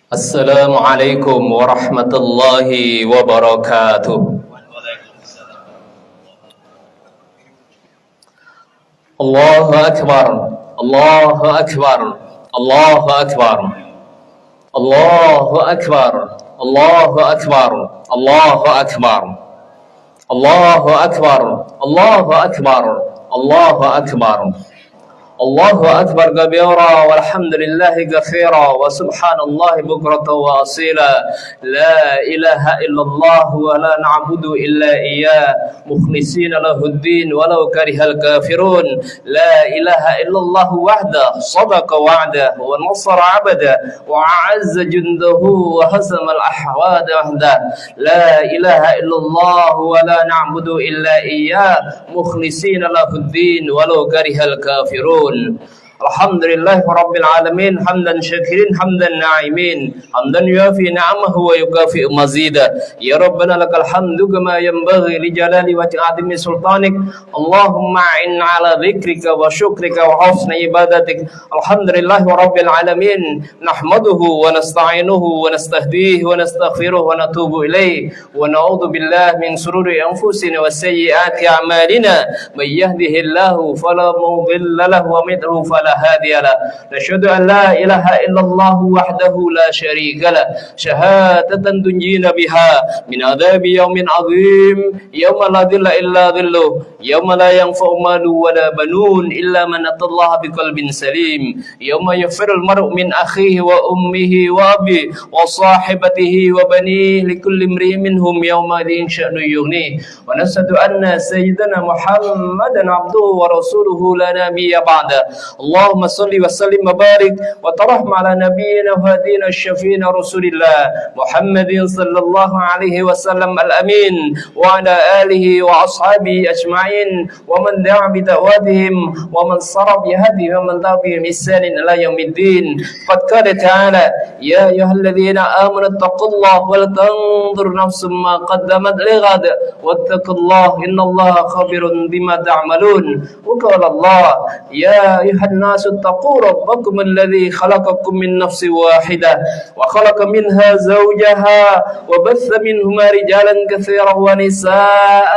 Assalamualaikum warahmatullahi wabarakatuh. Allahu Akbar, Allahu Akbar, Allahu Akbar, Allahu Akbar, Allahu Akbar, Allahu Akbar, Allahu Akbar, Allahu Akbar, Allahu Akbar. Allahu Akbar kabira walhamdulillahi katsira wa subhanallahi bukratan wa asila. La ilaha illallah wa la na'budu illa iyyah mukhlishina lahuddin walau karihal kafirun. La ilaha illallah wahda sadaqa wa'da wa nasara 'abda wa a'azza jundahu wa hazama al-ahwada wahda. La ilaha illallah wa la na'budu illa iyyah mukhlishina lahuddin walau karihal kafirun. Alhamdulillah Rabbil Alamin hamdan syakirin hamdan na'imin hamdan yuafi ni'amahu wa yukafi'u mazida. Ya Rabbana lakal hamdu kama yanbaghi li jalali wa ta'zimi sultanik. Allahumma a'inna ala dhikrika wa syukrika wa husni ibadatik. Alhamdulillah Rabbil Alamin nahmaduhu wa nasta'inuhu wa nastahdihi wa nastaghfiruhu wa natubu ilayhi wa na'udzu billahi min sururi anfusina wa sayyiati a'malina. May yahdihillahu fala mudilla lahu wa may yudlil fala هادي له. نشهد أن لا إله إلا الله وحده لا شريك له شهادة تنجينا بها من عذاب يوم عظيم يوم لا ظل إلا ظله يوم لا ينفع مال ولا بنون إلا من أتى الله بقلب سليم يوم يفر المرء من أخيه وأمه وأبيه وصاحبته وبنيه لكل امرئ منهم يومئذ شأن يغنيه. ونشهد أن سيدنا محمدا عبده ورسوله لا نبي بعده. اللهم صل وسلم وبارك وترحم على نبينا وهدينا الشفينا رسول الله محمد صلى الله عليه وسلم الأمين وعلى آله وأصحابه أجمعين ومن دعا بدعوتهم ومن صار بهدي ومن دعا بإحسان إلى يوم الدين. قد قال تعالى يا أيها الذين آمنوا اتقوا الله ولتنظر نفس ما قدمت لغد واتقوا الله إن الله خبير بما تعملون. وقال الله يا أيها الناس اتقوا ربكم الذي خلقكم من نفس واحدة وخلق منها زوجها وبث منهما رجالا كثيرا ونساء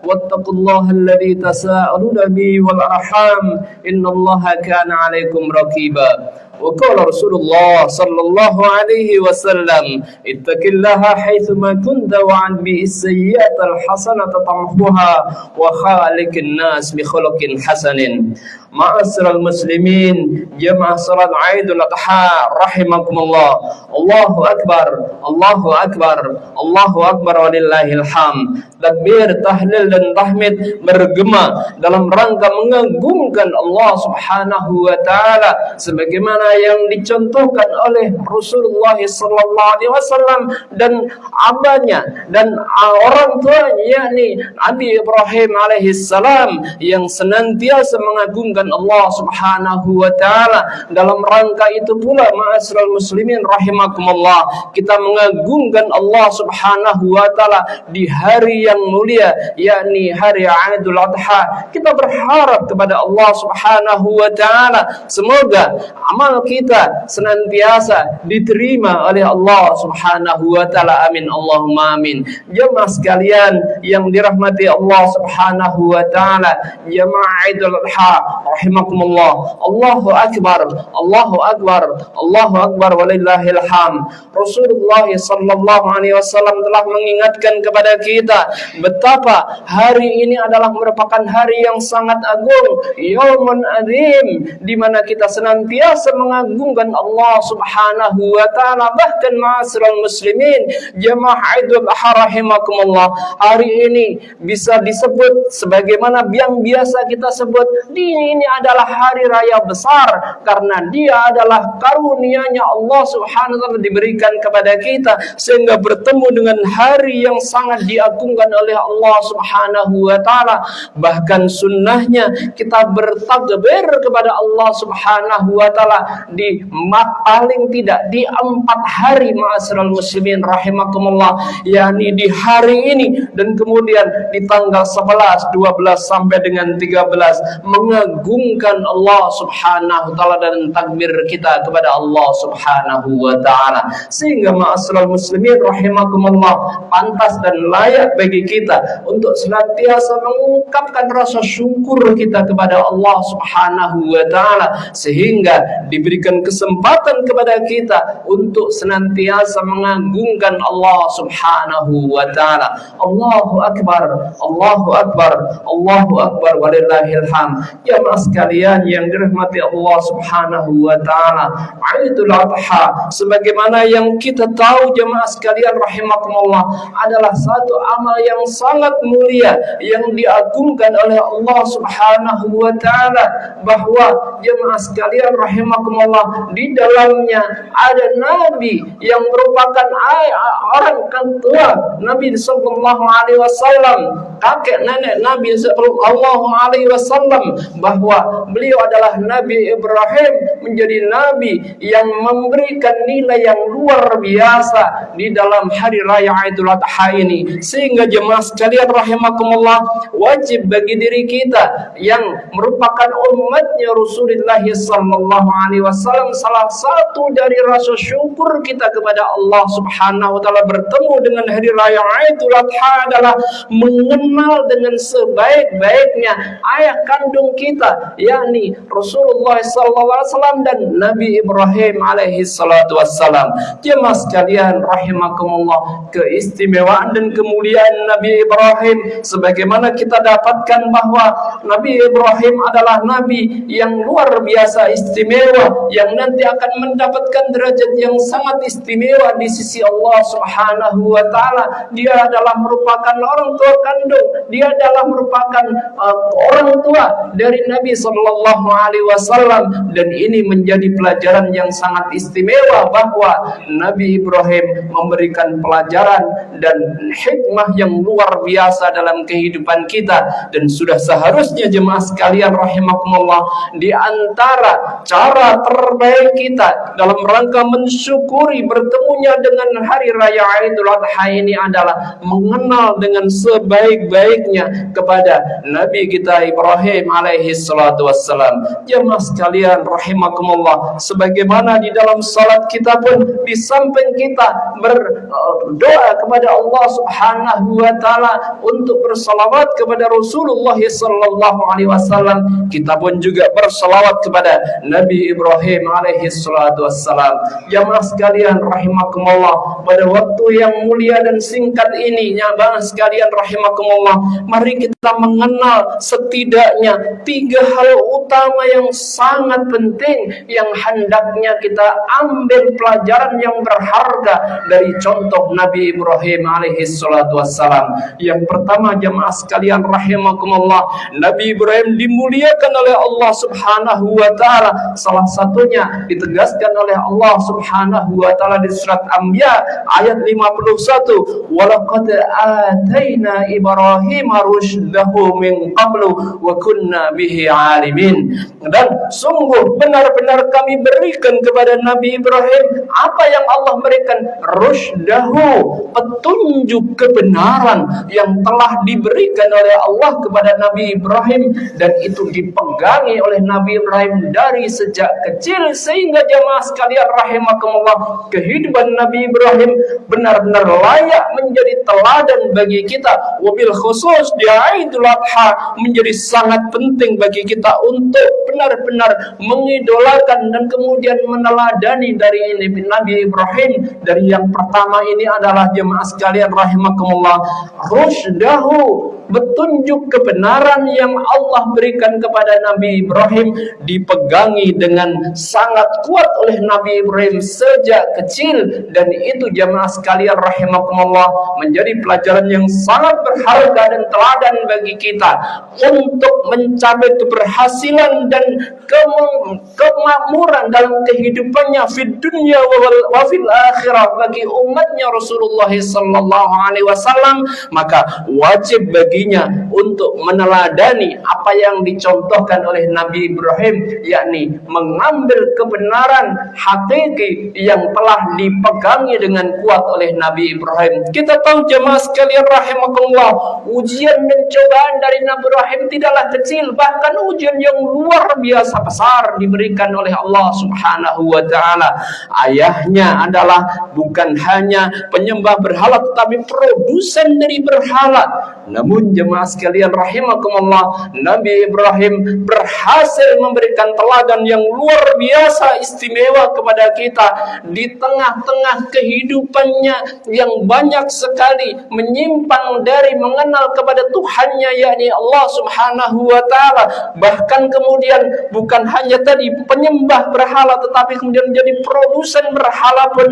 واتقوا الله الذي تساءلون به والأرحام إن الله كان عليكم رقيبا. وقال رسول الله صلى الله عليه وسلم اتق الله حيثما كنت وعن بالسيئة الحسنة تمحوها وخالق الناس بخلق حسن. Ma'asyiral muslimin jamaah salat Idul Adha rahimakumullah. Allahu akbar, Allahu akbar, Allahu akbar walillahil hamd. Takbir, tahlil dan tahmid bergema dalam rangka mengagungkan Allah Subhanahu wa taala sebagaimana yang dicontohkan oleh Rasulullah sallallahu alaihi wasallam dan abahnya dan orang tuanya yakni Nabi Ibrahim alaihi salam yang senantiasa mengagungkan Allah Subhanahu wa taala. Dalam rangka itu pula ma'asyiral muslimin rahimakumullah, kita mengagungkan Allah Subhanahu wa taala di hari yang mulia yakni hari Idul Adha. Kita berharap kepada Allah Subhanahu wa taala semoga amal kita senantiasa diterima oleh Allah Subhanahu wa taala. Amin Allahumma amin. Jemaah sekalian yang dirahmati Allah Subhanahu wa taala, jemaah Idul Adha rahimakumullah. Allahu akbar, Allahu akbar, Allahu akbar walillahil hamd. Rasulullah sallallahu alaihi wasallam telah mengingatkan kepada kita betapa hari ini adalah merupakan hari yang sangat agung, yaumun azim, di mana kita senantiasa mengagungkan Allah Subhanahu wa taala. Bahkan ma'asyiral muslimin jemaah Idul Adha rahimakumullah, hari ini bisa disebut sebagaimana yang biasa kita sebut ini adalah hari raya besar karena dia adalah karunia-Nya Allah Subhanahu wa taala diberikan kepada kita sehingga bertemu dengan hari yang sangat diagungkan oleh Allah Subhanahu wa taala. Bahkan sunnahnya kita bertakbir kepada Allah Subhanahu wa taala di paling tidak di 4 hari ma'asyiral muslimin rahimakumullah, yakni di hari ini dan kemudian di tanggal 11, 12 sampai dengan 13 mengagungkan Allah Subhanahu wa taala dan takbir kita kepada Allah Subhanahu wa taala. Sehingga ma'asyiral muslimin rahimakumullah, pantas dan layak bagi kita untuk senantiasa mengungkapkan rasa syukur kita kepada Allah Subhanahu wa taala, sehingga diberikan kesempatan kepada kita untuk senantiasa mengagungkan Allah Subhanahu wa taala. Allahu akbar, Allahu akbar, Allahu akbar walillahil hamd. Jamaah sekalian yang dirahmati Allah Subhanahu wa taala, Idul Adha sebagaimana yang kita tahu jamaah sekalian rahimakumullah adalah satu amal yang sangat mulia yang diagungkan oleh Allah Subhanahu wa taala, bahwa jemaah sekalian rahimakumullah di dalamnya ada nabi yang merupakan orang tua Nabi sallallahu alaihi wasallam, kakek nenek Nabi sallallahu alaihi wasallam, bahwa beliau adalah Nabi Ibrahim, menjadi nabi yang memberikan nilai yang luar biasa di dalam hari raya Idul Adha ini. Sehingga jemaah sekalian rahimakumullah, wajib bagi diri kita yang merupakan umatnya Rasulullah sallallahu alaihi wasallam, salah satu dari rasa syukur kita kepada Allah Subhanahu wa taala bertemu dengan hari raya Idul Adha adalah mengenal dengan sebaik-baiknya ayah kandung kita, yakni Rasulullah sallallahu alaihi wasallam dan Nabi Ibrahim alaihi salatu wassalam. Jemaah sekalian rahimakumullah, keistimewaan dan kemuliaan Nabi Ibrahim sebagaimana kita dapatkan bahwa Nabi Ibrahim adalah nabi yang luar biasa istimewa, yang nanti akan mendapatkan derajat yang sangat istimewa di sisi Allah Subhanahu wa taala. Dia adalah merupakan orang tua kandung, dia adalah merupakan orang tua dari Nabi sallallahu alaihi wasallam, dan ini menjadi pelajaran yang sangat istimewa bahwa Nabi Ibrahim memberikan pelajaran dan hikmah yang luar biasa dalam kehidupan kita. Dan sudah seharusnya jemaah sekalian rahimakumullah, di antara cara terbaik kita dalam rangka mensyukuri bertemunya dengan hari raya Idul Adha ini adalah mengenal dengan sebaik-baiknya kepada Nabi kita Ibrahim alaihi salatu wassalam. Jemaah sekalian rahimakumullah, sebagaimana di dalam salat kita pun di samping kita berdoa kepada Allah Subhanahu wa taala untuk bersalawat kepada Rasulullah sallallahu alaihi wasallam, kita pun juga bersalawat kepada Nabi Ibrahim alaihi salatu wassalam. Jamaah sekalian rahimakumullah, pada waktu yang mulia dan singkat ini jamaah sekalian rahimakumullah, mari kita mengenal setidaknya 3 hal utama yang sangat penting yang hendaknya kita ambil pelajaran yang berharga dari contoh Nabi Ibrahim alaihi salatu wassalam. Yang pertama jamaah sekalian rahimakumullah, Nabi Ibrahim dimuliakan oleh Allah Subhanahu wa taala. Salah satunya ditegaskan oleh Allah Subhanahu wa taala di surat Anbiya ayat 51, walaqad ataina Ibrahima rusydahu min qablu wa kunna bihi alimin. Dan sungguh benar-benar kami berikan kepada Nabi Ibrahim apa yang Allah berikan, rusydahu, petunjuk kebenaran yang telah diberikan oleh Allah kepada Nabi Ibrahim, dan itu dipegangi oleh Nabi Ibrahim dari sejak kecil. Sehingga jamaah sekalian rahimakumullah, kehidupan Nabi Ibrahim benar-benar layak menjadi teladan bagi kita, wabil khusus di Idul Adha menjadi sangat penting bagi kita untuk benar-benar mengidolakan dan kemudian meneladani dari Nabi Ibrahim. Dari yang pertama ini adalah jemaah sekalian rahimakumullah, rusydahu, petunjuk kebenaran yang Allah berikan kepada Nabi Ibrahim dipegangi dengan sangat kuat oleh Nabi Ibrahim sejak kecil, dan itu jamaah sekalian rahimakumullah menjadi pelajaran yang sangat berharga dan teladan bagi kita untuk mencapai keberhasilan dan kemakmuran dalam kehidupannya fid dunya wa fil akhirah bagi umatnya Rasulullah sallallahu alaihi wasallam, maka wajib baginya untuk meneladani apa yang dicontohkan oleh Nabi Ibrahim, yakni mengambil kebenaran hakiki yang telah dipegangi dengan kuat oleh Nabi Ibrahim. Kita tahu jemaah sekalian rahimakumullah, ujian dan cobaan dari Nabi Ibrahim tidaklah kecil, bahkan ujian yang luar biasa besar diberikan oleh Allah Subhanahu wa taala. Ayahnya adalah bukan hanya penyembah berhala tetapi produsen dari berhala. Namun jemaah sekalian rahimakumullah, Nabi Ibrahim berhasil memberikan teladan yang luar biasa istimewa kepada kita di tengah-tengah kehidupannya yang banyak sekali menyimpang dari mengenal kepada Tuhannya, yakni Allah Subhanahu wa taala. Bahkan kemudian bukan hanya tadi penyembah berhala tetapi kemudian menjadi produsen berhala pun.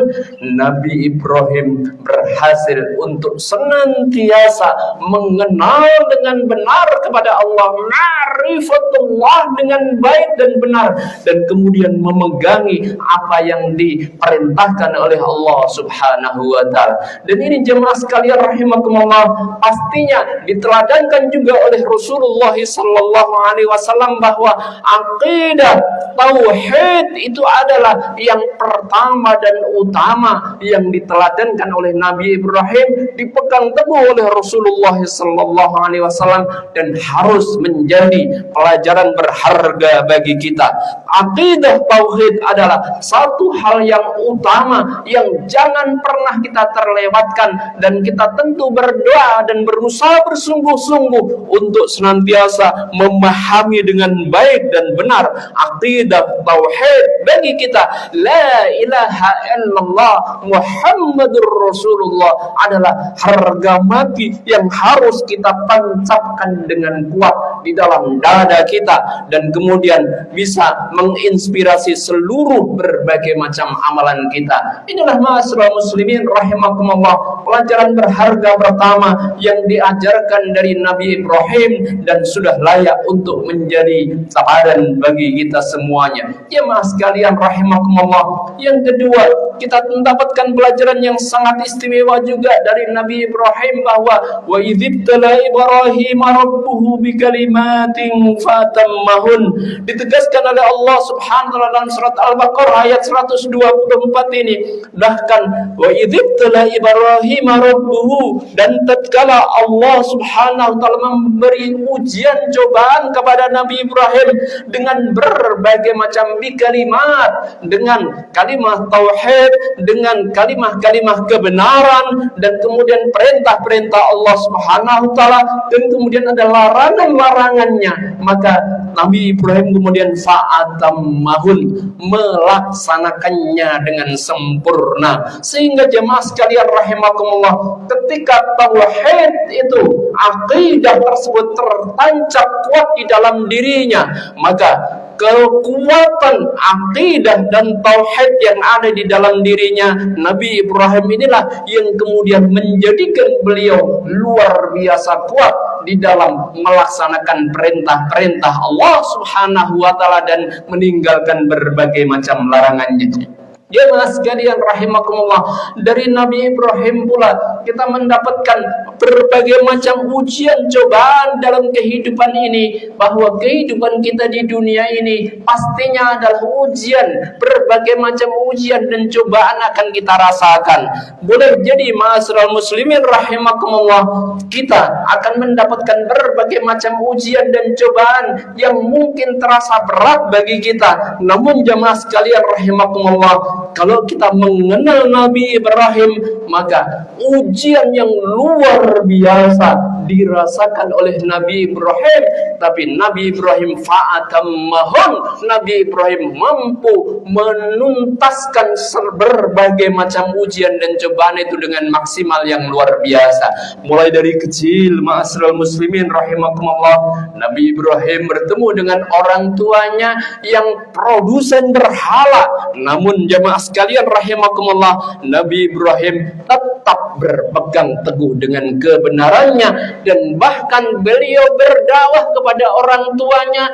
Nabi Ibrahim berhasil untuk senantiasa mengenal dengan benar kepada Allah, ma'rifatullah dengan baik dan benar, dan kemudian memegangi apa yang diperintahkan oleh Allah Subhanahu wa taala. Dan ini jemaah sekalian rahimakumullah, pastinya diteladankan juga oleh Rasulullah sallallahu alaihi wasallam bahwa akidah tauhid itu adalah yang pertama dan utama yang diteladankan oleh Nabi Ibrahim, dipegang teguh oleh Rasulullah sallallahu alaihi wasallam dan harus menjadi pelajaran berharga bagi kita. Akidah tauhid adalah satu hal yang utama yang jangan pernah kita terlewatkan, dan kita tentu berdoa dan berusaha bersungguh-sungguh untuk senantiasa memahami dengan baik dan benar akidah tauhid bagi kita. La ilaha illallah Muhammadur Rasulullah adalah harga mati yang harus kita tancapkan dengan kuat di dalam dada kita, dan kemudian bisa menginspirasi seluruh berbagai macam amalan kita. Inilah ma'asyiral muslimin rahimakumullah, pelajaran berharga pertama yang diajarkan dari Nabi Ibrahim dan sudah layak untuk menjadi teladan bagi kita semuanya. Jemaah sekalian rahimakumullah, yang kedua, kita mendapatkan pelajaran yang sangat istimewa juga dari Nabi Ibrahim bahwa wa idzibtala Ibrahim rabbuhu bikalimatin fatammahun. Ditegaskan oleh Allah Subhanahu wa taala dalam surat Al-Baqarah ayat 124 ini. Bahkan wa idzibtala Ibrahim rabbuhu, dan tatkala Allah Subhanahu wa taala memberi ujian cobaan kepada Nabi Ibrahim dengan berbagai macam kalimat, dengan kalimat tauhid, dengan kalimat-kalimat kebenaran, dan kemudian perintah-perintah Allah Subhanahu wa taala, dan kemudian ada larangan-larangannya, maka Nabi Ibrahim kemudian fa'atammahun, melaksanakannya dengan sempurna. Sehingga jemaah sekalian rahimakumullah, ketika tauhid itu, akidah tersebut tertancap kuat di dalam dirinya, maka kekuatan akidah dan tauhid yang ada di dalam dirinya Nabi Ibrahim inilah yang kemudian menjadikan beliau luar biasa kuat di dalam melaksanakan perintah-perintah Allah Subhanahu wa taala dan meninggalkan berbagai macam larangannya. Jemaah sekalian rahimakumullah, dari Nabi Ibrahim pula kita mendapatkan berbagai macam ujian cobaan dalam kehidupan ini, bahwa kehidupan kita di dunia ini pastinya adalah ujian, berbagai macam ujian dan cobaan akan kita rasakan. Boleh jadi ma'asyiral muslimin rahimakumullah, kita akan mendapatkan berbagai macam ujian dan cobaan yang mungkin terasa berat bagi kita. Namun jemaah sekalian rahimakumullah, kalau kita mengenal Nabi Ibrahim, maka ujian yang luar biasa dirasakan oleh Nabi Ibrahim, tapi Nabi Ibrahim fa'atammahun, Nabi Ibrahim mampu menuntaskan berbagai macam ujian dan cobaan itu dengan maksimal yang luar biasa. Mulai dari kecil, ma'asyiral muslimin rahimakumullah, Nabi Ibrahim bertemu dengan orang tuanya yang produsen berhala. Namun jemaah sekalian rahimakumullah, Nabi Ibrahim tetap berpegang teguh dengan kebenarannya, dan bahkan beliau berdakwah kepada orang tuanya,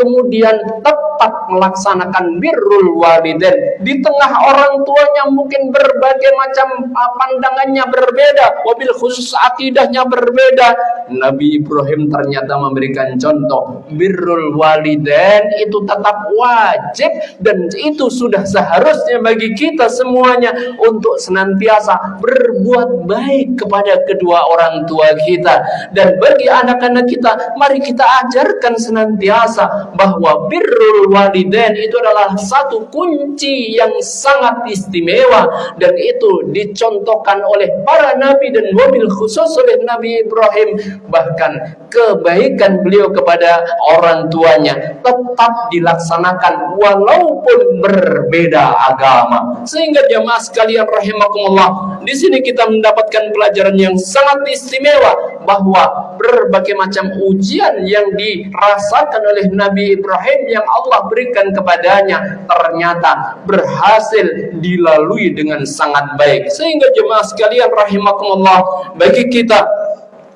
kemudian tetap melaksanakan birrul walidain di tengah orang tuanya mungkin berbagai macam pandangannya berbeda, wabil khusus akidahnya berbeda. Nabi Ibrahim ternyata memberikan contoh birrul walidain itu tetap wajib, dan itu sudah seharusnya bagi kita semuanya untuk senantiasa berbuat baik kepada kedua orang tua kita. Dan bagi anak-anak kita, mari kita ajarkan senantiasa bahwa birrul walidain itu adalah satu kunci yang sangat istimewa, dan itu dicontohkan oleh para nabi dan wabil khusus oleh Nabi Ibrahim. Bahkan kebaikan beliau kepada orang tuanya tetap dilaksanakan walaupun berbeda agama. Sehingga jamaah sekalian rahimakumullah, di sini kita mendapatkan pelajaran yang sangat istimewa bahwa berbagai macam ujian yang dirasakan oleh Nabi Ibrahim yang Allah berikan kepadanya ternyata berhasil dilalui dengan sangat baik. Sehingga jemaah sekalian rahimakumullah, bagi kita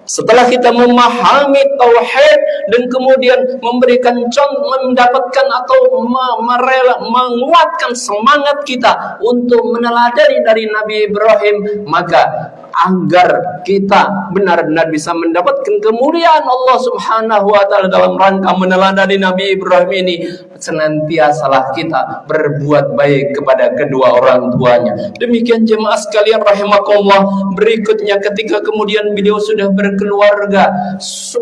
setelah kita memahami tauhid dan kemudian memberikan contoh, mendapatkan atau menguatkan semangat kita untuk meneladani dari Nabi Ibrahim, maka agar kita benar-benar bisa mendapatkan kemuliaan Allah Subhanahu wa taala dalam rangka meneladani Nabi Ibrahim ini, senantiasalah kita berbuat baik kepada kedua orang tuanya. Demikian jemaah sekalian rahimakumullah, berikutnya ketika kemudian beliau sudah berkeluarga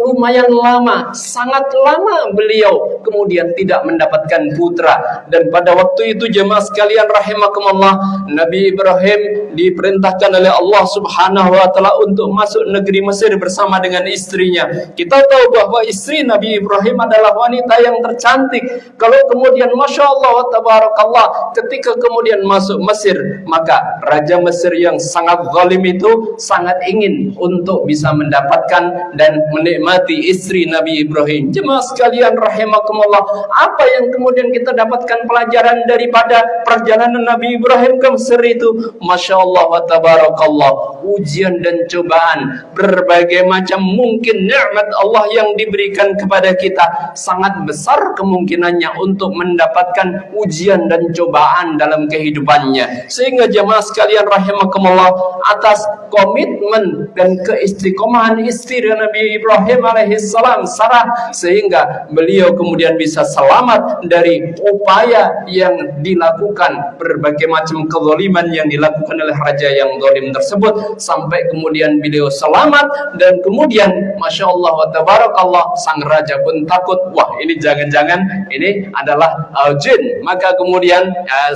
lumayan lama, sangat lama beliau kemudian tidak mendapatkan putra, dan pada waktu itu jemaah sekalian rahimakumullah, Nabi Ibrahim diperintahkan oleh Allah Subhanahu wa taala untuk masuk negeri Mesir bersama dengan istrinya. Kita tahu bahwa istri Nabi Ibrahim adalah wanita yang tercantik. Kalau kemudian Masya Allah wa tabarakallah, ketika kemudian masuk Mesir, maka Raja Mesir yang sangat zalim itu sangat ingin untuk bisa mendapatkan dan menikmati istri Nabi Ibrahim. Jemaah sekalian rahimakumullah, apa yang kemudian kita dapatkan pelajaran daripada perjalanan Nabi Ibrahim ke Mesir itu? Masya Allah wa tabarakallah, ujian dan cobaan, berbagai macam mungkin nikmat Allah yang diberikan kepada kita sangat besar kemungkinannya untuk mendapatkan ujian dan cobaan dalam kehidupannya. Sehingga jemaah sekalian rahimakumullah, atas komitmen dan keistiqomahan istri Nabi Ibrahim alaihissalam, Sarah, sehingga beliau kemudian bisa selamat dari upaya yang dilakukan, berbagai macam kezaliman yang dilakukan oleh raja yang zalim tersebut, sampai kemudian beliau selamat. Dan kemudian Masya Allah wa tabarakallah, sang raja pun takut, wah ini jangan-jangan ini adalah jin. Maka kemudian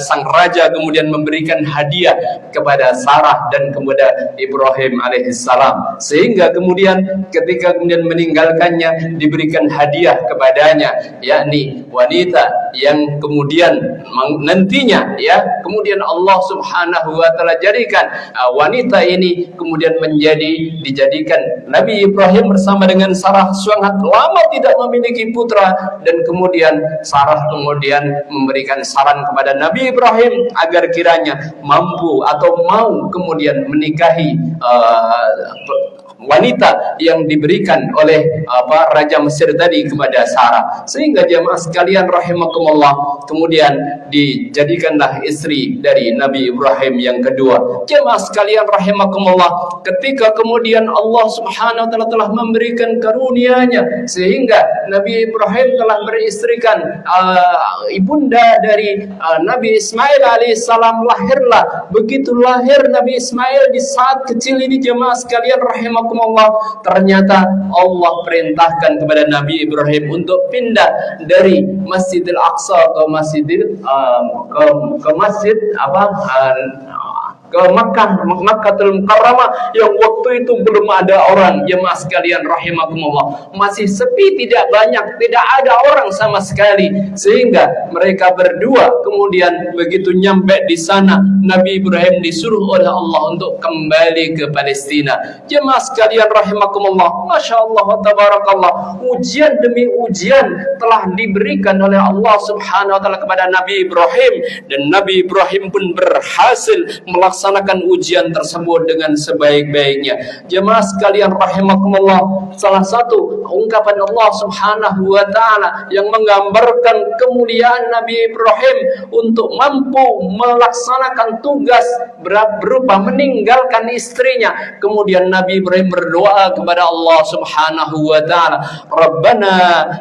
sang raja kemudian memberikan hadiah kepada Sarah dan kepada Ibrahim alaihissalam, sehingga kemudian ketika kemudian meninggalkannya diberikan hadiah kepadanya, yakni wanita yang kemudian nantinya kemudian Allah Subhanahu wa taala jadikan wanita ini kemudian dijadikan Nabi Ibrahim bersama dengan Sarah sangat lama tidak memiliki putra, dan kemudian Sarah kemudian memberikan saran kepada Nabi Ibrahim agar kiranya mampu atau mau kemudian menikahi wanita yang diberikan oleh Raja Mesir tadi kepada Sarah. Sehingga jemaah sekalian rahimakumullah, kemudian dijadikanlah istri dari Nabi Ibrahim yang kedua. Jemaah sekalian rahimakumullah, ketika kemudian Allah Subhanahu wa taala telah memberikan karunia-Nya sehingga Nabi Ibrahim telah beristrikan ibunda dari Nabi Ismail alaihissalam, lahirlah. Begitu lahir Nabi Ismail, di saat kecil ini jemaah sekalian rahimakumullah, ternyata Allah perintahkan kepada Nabi Ibrahim untuk pindah dari Masjidil Aqsa ke Makkahul Mukarramah, yang waktu itu belum ada orang. Jemaah sekalian rahimakumullah, masih sepi, tidak banyak, tidak ada orang sama sekali. Sehingga mereka berdua kemudian begitu nyampe di sana, Nabi Ibrahim disuruh oleh Allah untuk kembali ke Palestina. Jemaah sekalian rahimakumullah, Masya Allah wa tabarakallah, ujian demi ujian telah diberikan oleh Allah Subhanahu wa taala kepada Nabi Ibrahim, dan Nabi Ibrahim pun berhasil melaksanakan melaksanakan ujian tersebut dengan sebaik-baiknya. Jemaah sekalian rahimakumullah, salah satu ungkapan Allah Subhanahu wa taala yang menggambarkan kemuliaan Nabi Ibrahim untuk mampu melaksanakan tugas berupa meninggalkan istrinya. Kemudian Nabi Ibrahim berdoa kepada Allah Subhanahu wa taala, Rabbana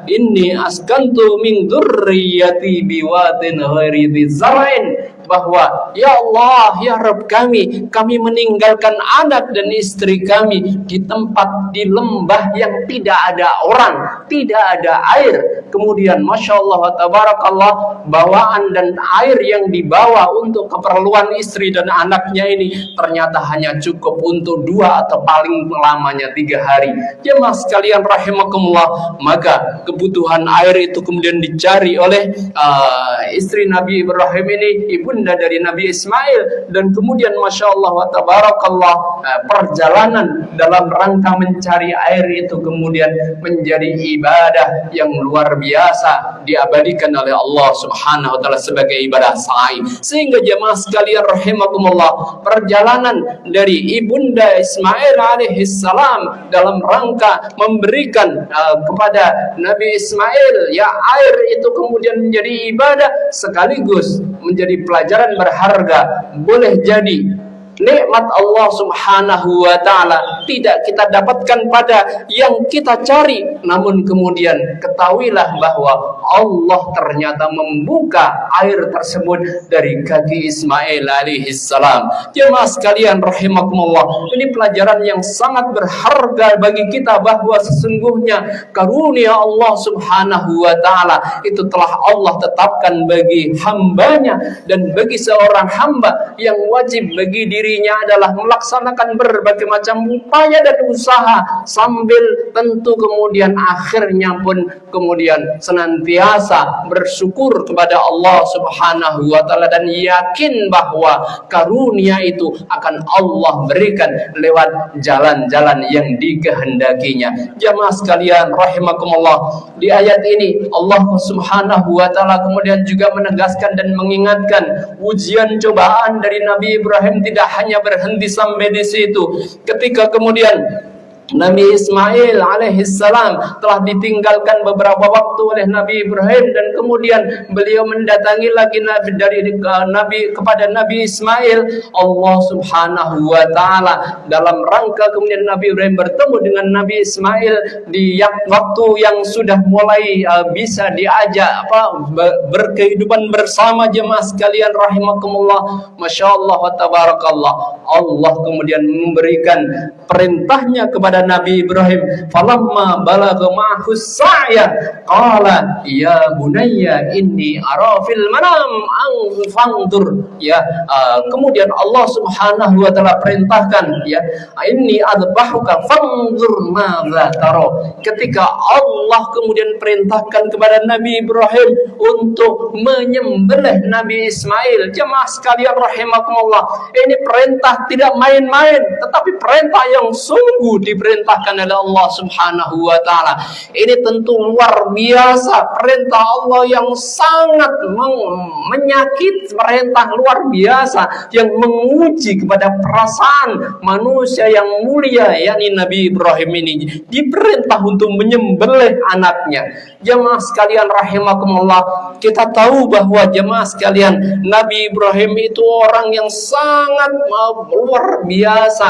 inni askantu min dzurriyyati biwadin ghairi dzar'in, bahwa ya Allah, ya Rabb kami meninggalkan anak dan istri kami di tempat di lembah yang tidak ada orang, tidak ada air. Kemudian Masya Allah tabarakallah, bawaan dan air yang dibawa untuk keperluan istri dan anaknya ini ternyata hanya cukup untuk 2 atau paling lamanya 3 hari. Jemaah sekalian rahimakumullah, maka kebutuhan air itu kemudian dicari oleh istri Nabi Ibrahim ini, ibunda dari Nabi Ismail, dan kemudian Masya Allah wa tabarakallah, perjalanan dalam rangka mencari air itu kemudian menjadi ibadah yang luar biasa diabadikan oleh Allah Subhanahu wa taala sebagai ibadah sa'i. Sehingga jemaah sekalian rahimakumullah, perjalanan dari ibunda Ismail alaihissalam dalam rangka memberikan kepada Nabi Ismail ya air itu kemudian menjadi ibadah sekaligus menjadi pelajaran berharga. Boleh jadi nikmat Allah Subhanahu wa taala tidak kita dapatkan pada yang kita cari, namun kemudian ketahuilah bahwa Allah ternyata membuka air tersebut dari kaki Ismail alaihissalam. Jemaah sekalian rahimakumullah, ini pelajaran yang sangat berharga bagi kita bahwa sesungguhnya karunia Allah Subhanahu wa taala itu telah Allah tetapkan bagi hambanya, dan bagi seorang hamba yang wajib bagi dirinya adalah melaksanakan berbagai macam upaya dan usaha, sambil tentu kemudian akhirnya pun kemudian senantiasa bersyukur kepada Allah Subhanahu wa taala dan yakin bahwa karunia itu akan Allah berikan lewat jalan-jalan yang dikehendakinya. Jamaah sekalian rahimakumullah, di ayat ini Allah Subhanahu wa taala kemudian juga menegaskan dan mengingatkan ujian cobaan dari Nabi Ibrahim tidak hanya berhenti sampai di situ. Ketika kemudian Nabi Ismail alaihissalam telah ditinggalkan beberapa waktu oleh Nabi Ibrahim, dan kemudian beliau mendatangi lagi kepada Nabi Ismail, Allah Subhanahu wa taala dalam rangka kemudian Nabi Ibrahim bertemu dengan Nabi Ismail di waktu yang sudah mulai bisa diajak berkehidupan bersama. Jemaah sekalian rahimakumullah, Masya Allah wa tabarakallah, Allah kemudian memberikan perintahnya kepada Nabi Ibrahim, falamma balagha ma'ahu sa'ya qala ya bunayya inni ara fil manam fanzur, ya kemudian Allah Subhanahu wa taala perintahkan, ya inni adbahuka fanzur madza tara. Ketika Allah kemudian perintahkan kepada Nabi Ibrahim untuk menyembelih Nabi Ismail, jemaah sekalian rahimakumullah, ini perintah tidak main-main, tetapi perintah yang sungguh diperintahkan oleh Allah Subhanahu wa taala. Ini tentu luar biasa, perintah Allah yang sangat menyakit, perintah luar biasa yang menguji kepada perasaan manusia yang mulia, yakni Nabi Ibrahim ini diperintah untuk menyembelih anaknya. Jemaah sekalian rahimakumullah, kita tahu bahwa jemaah sekalian, Nabi Ibrahim itu orang yang sangat luar biasa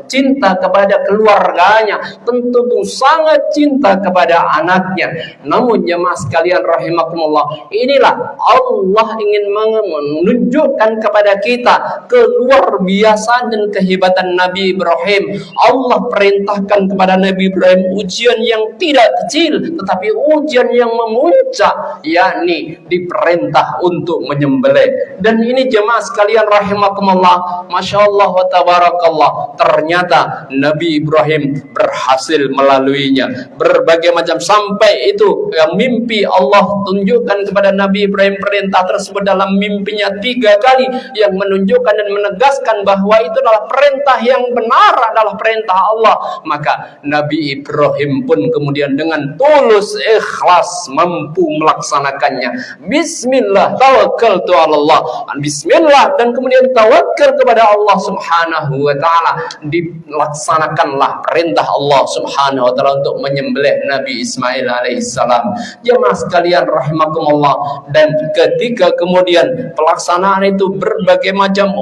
cinta kepada keluarganya, tentu sangat cinta kepada anaknya. Namun jemaah sekalian rahimakumullah, inilah Allah ingin menunjukkan kepada kita keluar biasa dan kehebatan Nabi Ibrahim. Allah perintahkan kepada Nabi Ibrahim ujian yang tidak kecil, tetapi ujian yang memuncak, yakni diperintah untuk menyembelih. Dan ini jemaah sekalian rahimakumullah Masya Allah wa tabarakallah, ternyata Nabi Ibrahim berhasil melaluinya. Berbagai macam, sampai itu yang mimpi Allah tunjukkan kepada Nabi Ibrahim perintah tersebut dalam mimpinya 3 kali, yang menunjukkan dan menegaskan bahwa itu adalah perintah yang benar, adalah perintah Allah. Maka Nabi Ibrahim pun kemudian dengan tulus ikhlas mampu melaksanakannya. Bismillah tawakkaltu 'ala Allah. Bismillah dan kemudian tawakal kepada Allah Subhanahu wa taala. Dilaksanakanlah perintah Allah Subhanahu wa taala untuk menyembelih Nabi Ismail alaihissalam. Jemaah sekalian rahimakumullah, dan ketika kemudian pelaksanaan itu berbagai macam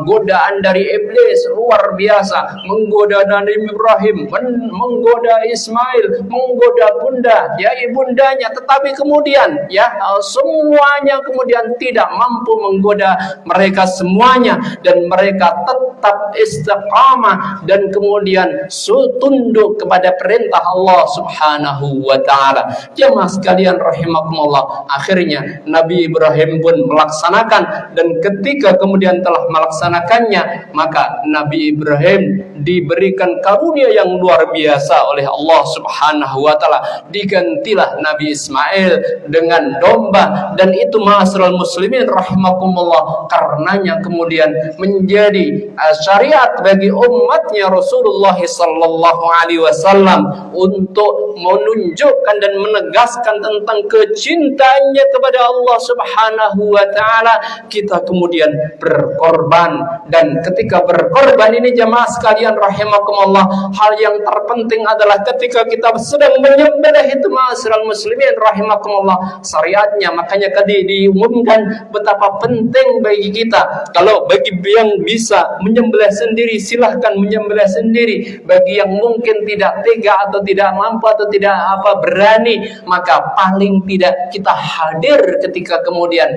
godaan dari iblis luar biasa, menggoda Nabi Ibrahim, menggoda Ismail, menggoda bunda, ya ibundanya, tetapi kemudian ya semuanya kemudian tidak mampu menggoda mereka semuanya, dan mereka tetap istiqamah dan kemudian tunduk kepada perintah Allah Subhanahu wa taala. Jemaah sekalian rahimakumullah, akhirnya Nabi Ibrahim pun melaksanakan, dan ketika kemudian telah melaksanakannya, maka Nabi Ibrahim diberikan karunia yang luar biasa oleh Allah Subhanahu wa taala. Digantilah Nabi Ismail dengan domba, dan itu ma'asyiral muslimin rahimakumullah, karenanya kemudian menjadi syariat bagi umatnya Rasulullah sallallahu alaihi wasallam untuk menunjukkan dan menegaskan tentang kecintaannya kepada Allah Subhanahu wa taala. Kita kemudian berkorban, dan ketika berkorban ini jemaah sekalian rahimakumullah, hal yang terpenting adalah ketika kita sedang menyembelih itu ma'asyiral muslimin rahimakumullah, syariatnya makanya tadi diumumkan betapa penting bagi kita. Kalau bagi yang bisa menyembelih sendiri, silahkan menyembelih sendiri. Bagi yang mungkin tidak tega atau tidak mampu atau tidak berani, maka paling tidak kita hadir ketika kemudian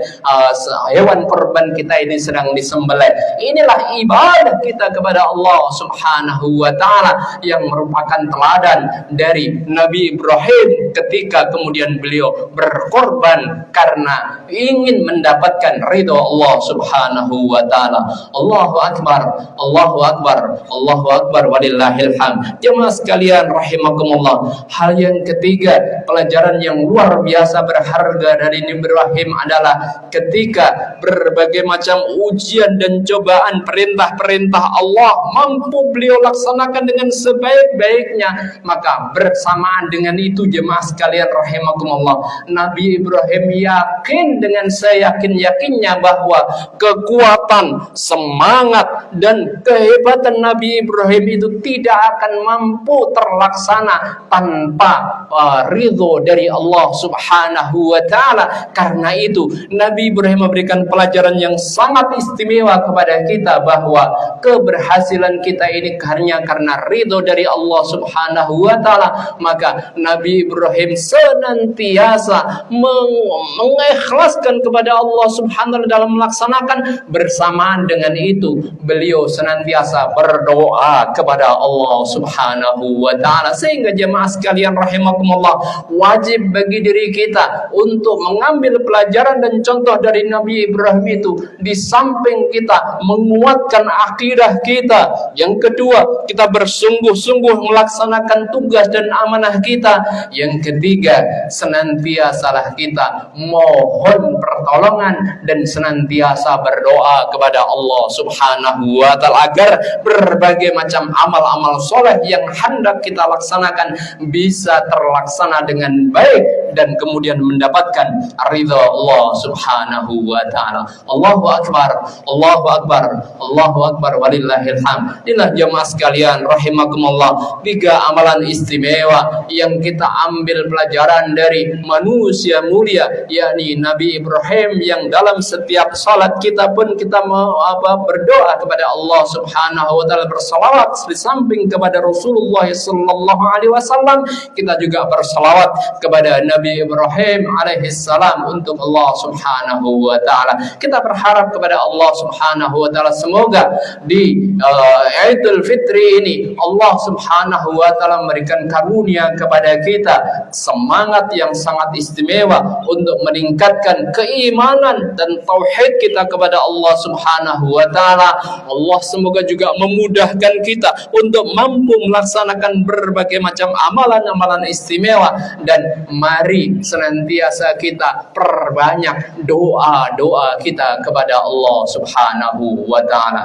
hewan korban kita ini sedang disembelih. Inilah ibadah kita kepada Allah Subhanahu wa taala, yang merupakan teladan dari Nabi Ibrahim ketika kemudian beliau berkorban karena ingin mendapatkan ridho Allah Subhanahu wa taala. Allahu akbar, Allahu akbar, Allahu akbar walillahil hamd. Jemaah sekalian rahimakumullah, hal yang ketiga, pelajaran yang luar biasa berharga dari Nabi Ibrahim adalah ketika berbagai macam ujian dan cobaan perintah-perintah Allah mampu beliau laksanakan dengan sebaik-baiknya, maka bersamaan dengan itu jemaah sekalian rahimakumullah, Nabi Ibrahim yakin dengan seyakin-yakinnya bahwa kekuatan, semangat dan kehebatan Nabi Ibrahim itu tidak akan mampu terlaksana tanpa ridho dari Allah Subhanahu wa taala. Karena itu Nabi Ibrahim memberikan pelajaran yang sangat istimewa kepada kita bahwa keberhasilan kita ini hanya karena ridho dari Allah Subhanahu wa taala. Maka Nabi Ibrahim senantiasa mengikhlaskan kepada Allah Subhanahu wa taala dalam melaksanakan. Bersamaan dengan itu beliau senantiasa berdoa kepada Allah Subhanahu wa taala. Sehingga jemaah sekalian rahimakumullah, wajib bagi diri kita untuk mengambil pelajaran dan contoh dari Nabi Ibrahim itu. Di samping kita menguatkan akidah kita, yang kedua kita bersungguh-sungguh melaksanakan tugas dan amanah kita, yang ketiga senantiasalah kita mohon pertolongan dan senantiasa berdoa kepada Allah Subhanahu wa taala agar berbagai macam amal-amal soleh yang hendak kita laksanakan bisa terlaksana dengan baik dan kemudian mendapatkan ridha Allah Subhanahu wa taala. Allahu akbar, Allahu akbar, Allahu akbar walillahil hamd. Inilah jemaah sekalian rahimakumullah, 3 amalan istimewa yang kita ambil pelajaran dari manusia mulia yakni Nabi Ibrahim, yang dalam setiap salat kita pun kita berdoa kepada Allah Subhanahu wa taala, bersalawat di samping kepada Rasulullah sallallahu alaihi wasallam, kita juga bersalawat kepada Nabi Ibrahim alaihissalam untuk Allah Subhanahu wa taala. Kita berharap kepada Allah Subhanahu wa taala semoga di Idul Fitri ini Allah Subhanahu wa taala memberikan karunia kepada kita semangat yang sangat istimewa untuk meningkatkan keimanan dan tauhid kita kepada Allah Subhanahu wa taala. Allah semoga juga memudahkan kita untuk mampu melaksanakan berbagai macam amalan-amalan istimewa, dan mari senantiasa kita perbanyak doa-doa kita kepada Allah Subhanahu wa taala.